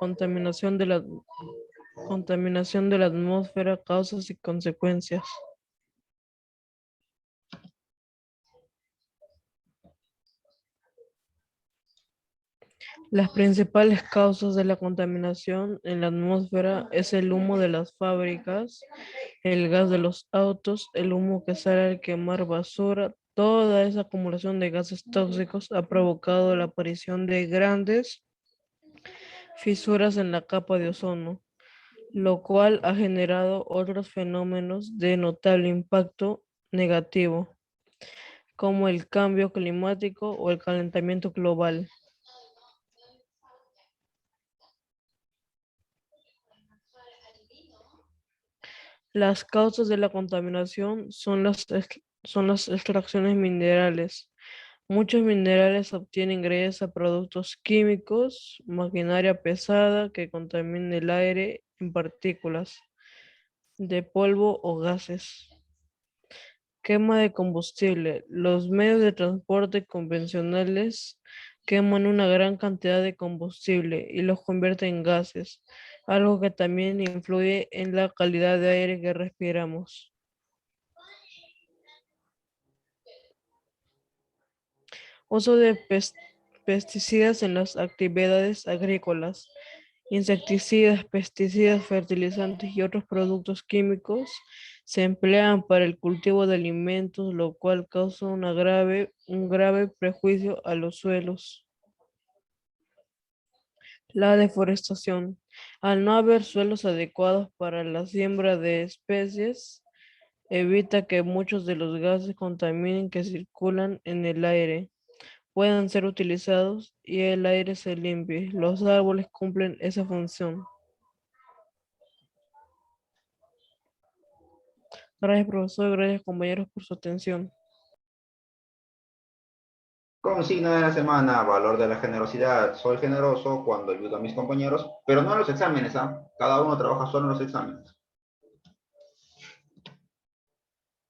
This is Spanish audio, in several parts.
contaminación de la atmósfera, causas y consecuencias. Las principales causas de la contaminación en la atmósfera es el humo de las fábricas, el gas de los autos, el humo que sale al quemar basura. Toda esa acumulación de gases tóxicos ha provocado la aparición de grandes fisuras en la capa de ozono, lo cual ha generado otros fenómenos de notable impacto negativo, como el cambio climático o el calentamiento global. Las causas de la contaminación son las extracciones minerales. Muchos minerales se obtienen gracias a productos químicos, maquinaria pesada que contamina el aire en partículas de polvo o gases. Quema de combustible. Los medios de transporte convencionales queman una gran cantidad de combustible y los convierten en gases, algo que también influye en la calidad de aire que respiramos. Uso de pesticidas en las actividades agrícolas. Insecticidas, pesticidas, fertilizantes y otros productos químicos se emplean para el cultivo de alimentos, lo cual causa un grave prejuicio a los suelos. La deforestación. Al no haber suelos adecuados para la siembra de especies, evita que muchos de los gases contaminen que circulan en el aire puedan ser utilizados y el aire se limpie. Los árboles cumplen esa función. Gracias, profesor. Gracias, compañeros, por su atención. Consigna de la semana, valor de la generosidad. Soy generoso cuando ayudo a mis compañeros, pero no en los exámenes, ¿ah? Cada uno trabaja solo en los exámenes.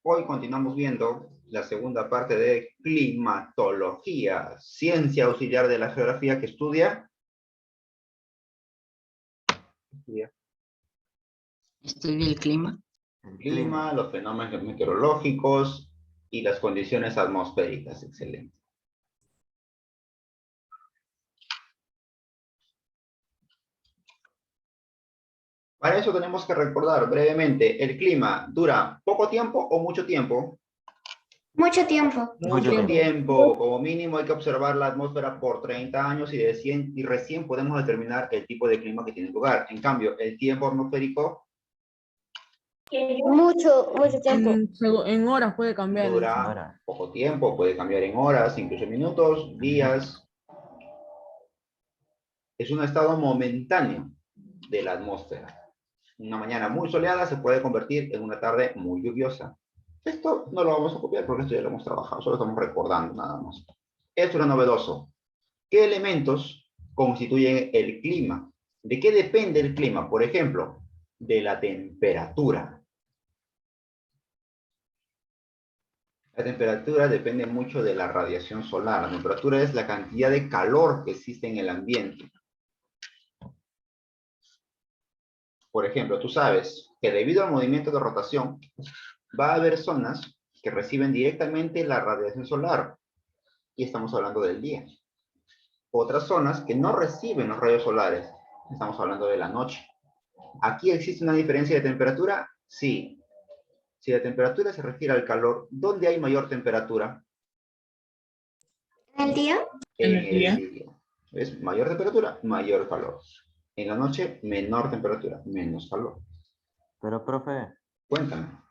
Hoy continuamos viendo la segunda parte de climatología, ciencia auxiliar de la geografía que estudia el clima. el clima, los fenómenos meteorológicos y las condiciones atmosféricas. Excelente. Para eso tenemos que recordar brevemente, ¿el clima dura poco tiempo o mucho tiempo? Mucho tiempo. Mucho tiempo. Como mínimo hay que observar la atmósfera por 30 años y recién podemos determinar el tipo de clima que tiene lugar. En cambio, el tiempo atmosférico Mucho tiempo. En horas puede cambiar. dura poco tiempo, puede cambiar en horas, incluso en minutos, días. Es un estado momentáneo de la atmósfera. Una mañana muy soleada se puede convertir en una tarde muy lluviosa. Esto no lo vamos a copiar porque esto ya lo hemos trabajado, solo estamos recordando nada más. Esto era novedoso. ¿Qué elementos constituyen el clima? ¿De qué depende el clima? Por ejemplo, de la temperatura. La temperatura depende mucho de la radiación solar. La temperatura es la cantidad de calor que existe en el ambiente. Por ejemplo, tú sabes que debido al movimiento de rotación, va a haber zonas que reciben directamente la radiación solar. Y estamos hablando del día. Otras zonas que no reciben los rayos solares. Estamos hablando de la noche. ¿Aquí existe una diferencia de temperatura? Sí. Si la temperatura se refiere al calor, ¿dónde hay mayor temperatura? ¿En el día? En el día. ¿Es mayor temperatura? Mayor calor. En la noche, menor temperatura, menos calor. Pero, profe. Cuéntame.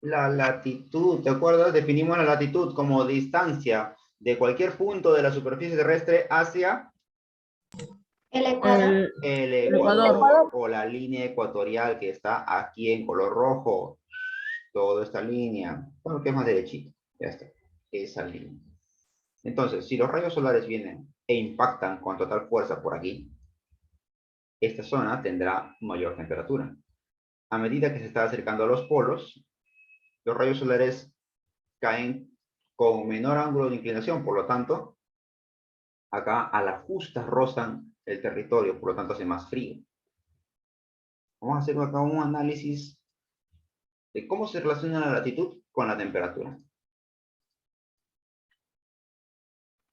La latitud, ¿te acuerdas? Definimos la latitud como distancia de cualquier punto de la superficie terrestre hacia El Ecuador. el Ecuador o la línea ecuatorial que está aquí en color rojo. Toda esta línea, bueno, que es más derechita, ya está, esa línea. Entonces, si los rayos solares vienen e impactan con total fuerza por aquí, esta zona tendrá mayor temperatura. A medida que se está acercando a los polos, los rayos solares caen con menor ángulo de inclinación, por lo tanto, Acá a las justas rozan el territorio, por lo tanto hace más frío. Vamos a hacer acá un análisis de cómo se relaciona la latitud con la temperatura.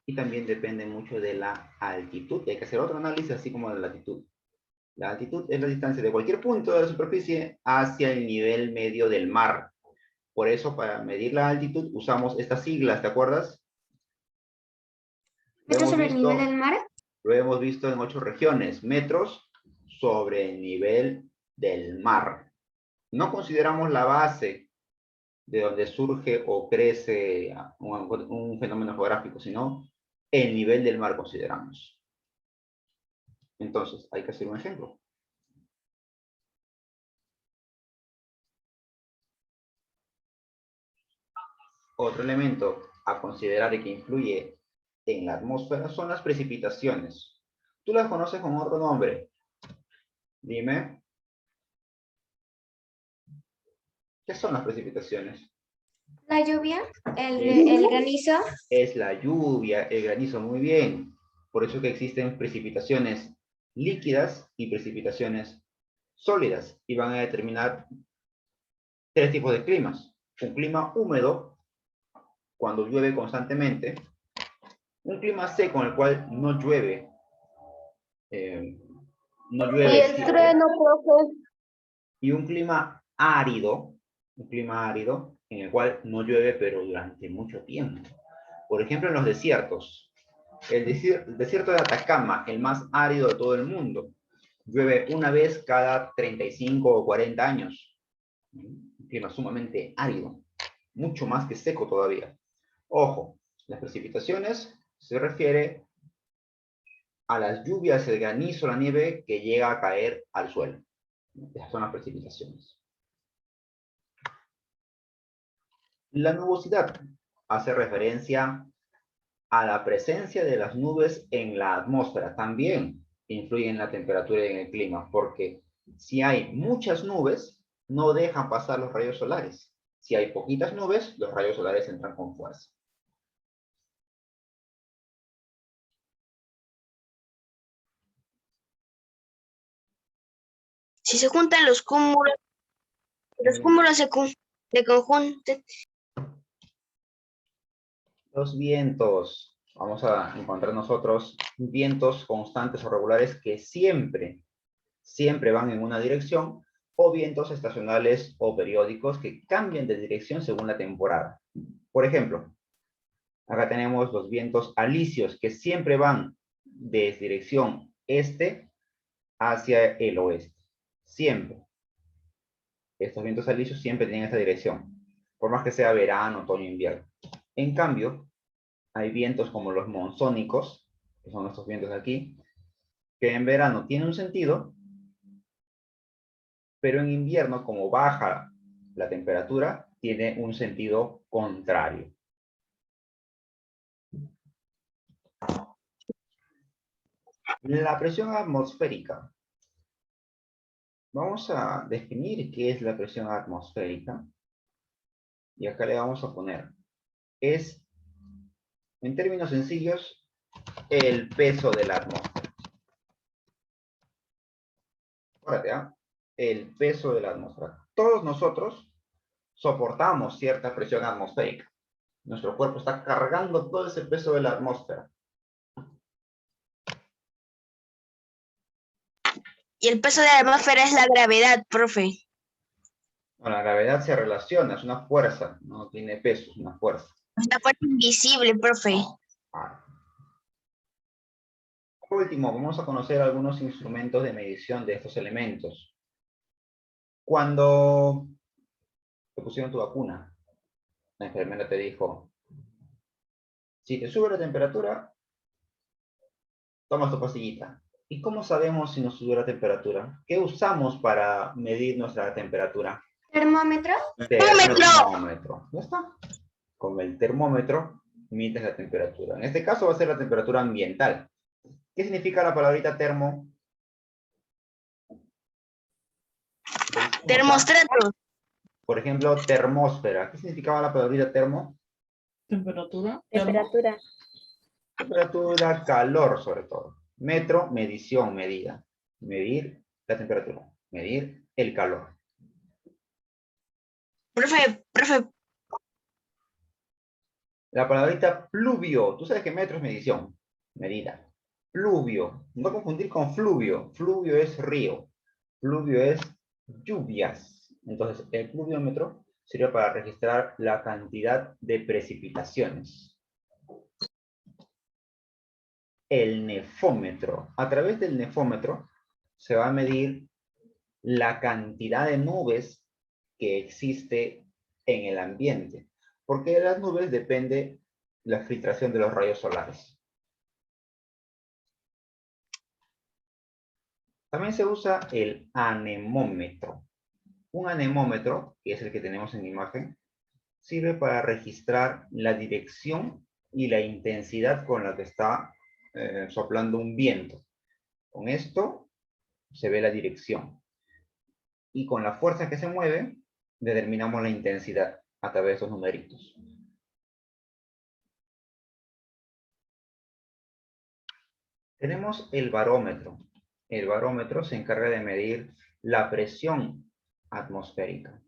Y también depende mucho de la altitud. Hay que hacer otro análisis así como de la latitud. La altitud es la distancia de cualquier punto de la superficie hacia el nivel medio del mar. Por eso, para medir la altitud, usamos estas siglas, ¿te acuerdas? ¿Metros sobre el nivel del mar? Lo hemos visto en 8 regiones. Metros sobre el nivel del mar. No consideramos la base de donde surge o crece un fenómeno geográfico, sino el nivel del mar consideramos. Entonces, hay que hacer un ejemplo. Otro elemento a considerar y que influye en la atmósfera son las precipitaciones. Tú las conoces con otro nombre. Dime. ¿Qué son las precipitaciones? La lluvia, el granizo. Es la lluvia, el granizo, muy bien. Por eso que existen precipitaciones líquidas y precipitaciones sólidas. Y van a determinar 3 tipos de climas. Un clima húmedo, cuando llueve constantemente. Un clima seco, en el cual no llueve. No llueve. Y el trueno, profe. Y un clima árido en el cual no llueve, pero durante mucho tiempo. Por ejemplo, en los desiertos. El desierto de Atacama, el más árido de todo el mundo, llueve una vez cada 35 o 40 años. Un clima sumamente árido, mucho más que seco todavía. Ojo, las precipitaciones se refiere a las lluvias, el granizo, la nieve que llega a caer al suelo. Esas son las precipitaciones. La nubosidad hace referencia a la presencia de las nubes en la atmósfera. También influye en la temperatura y en el clima, porque si hay muchas nubes, no dejan pasar los rayos solares. Si hay poquitas nubes, los rayos solares entran con fuerza. Si se juntan los cúmulos de conjunto. Los vientos. Vamos a encontrar nosotros vientos constantes o regulares que siempre van en una dirección, o vientos estacionales o periódicos que cambian de dirección según la temporada. Por ejemplo, acá tenemos los vientos alisios que siempre van de dirección este hacia el oeste. Siempre. Estos vientos alisios siempre tienen esta dirección, por más que sea verano, otoño, invierno. En cambio, hay vientos como los monzónicos, que son estos vientos de aquí, que en verano tienen un sentido, pero en invierno, como baja la temperatura, tiene un sentido contrario. La presión atmosférica. Vamos a definir qué es la presión atmosférica. Y acá le vamos a poner. Es, en términos sencillos, el peso de la atmósfera. Acuérdate, ¿ah? El peso de la atmósfera. Todos nosotros soportamos cierta presión atmosférica. Nuestro cuerpo está cargando todo ese peso de la atmósfera. Y el peso de la atmósfera es la gravedad, profe. Bueno, la gravedad se relaciona, es una fuerza, no tiene peso, es una fuerza. Es una fuerza invisible, profe. Por último, vamos a conocer algunos instrumentos de medición de estos elementos. Cuando te pusieron tu vacuna, la enfermera te dijo, si te sube la temperatura, tomas tu pastillita. ¿Y cómo sabemos si nos sube la temperatura? ¿Qué usamos para medir nuestra temperatura? ¿Termómetro? Termómetro. ¿Ya está? Con el termómetro mides la temperatura. En este caso va a ser la temperatura ambiental. ¿Qué significa la palabrita termo? Termostato. Por ejemplo, termósfera. ¿Qué significaba la palabrita termo? Temperatura. Temperatura. Temperatura, calor sobre todo. Metro, medición, medida. Medir la temperatura. Medir el calor. Profe, La palabrita pluvio. Tú sabes que metro es medición. Medida. Pluvio. No confundir con fluvio. Fluvio es río. Pluvio es lluvias. Entonces, el pluviómetro sirve para registrar la cantidad de precipitaciones. El nefómetro. A través del nefómetro se va a medir la cantidad de nubes que existe en el ambiente. Porque de las nubes depende la filtración de los rayos solares. También se usa el anemómetro. Un anemómetro, que es el que tenemos en la imagen, sirve para registrar la dirección y la intensidad con la que está soplando un viento. Con esto se ve la dirección. Y con la fuerza que se mueve, determinamos la intensidad a través de esos numeritos. Tenemos el barómetro. El barómetro se encarga de medir la presión atmosférica.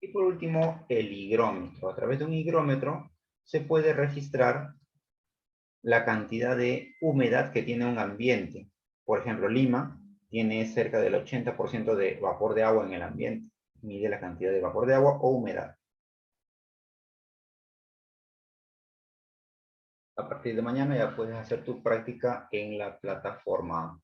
Y por último, el higrómetro. A través de un higrómetro se puede registrar la cantidad de humedad que tiene un ambiente. Por ejemplo, Lima tiene cerca del 80% de vapor de agua en el ambiente. Mide la cantidad de vapor de agua o humedad. A partir de mañana ya puedes hacer tu práctica en la plataforma.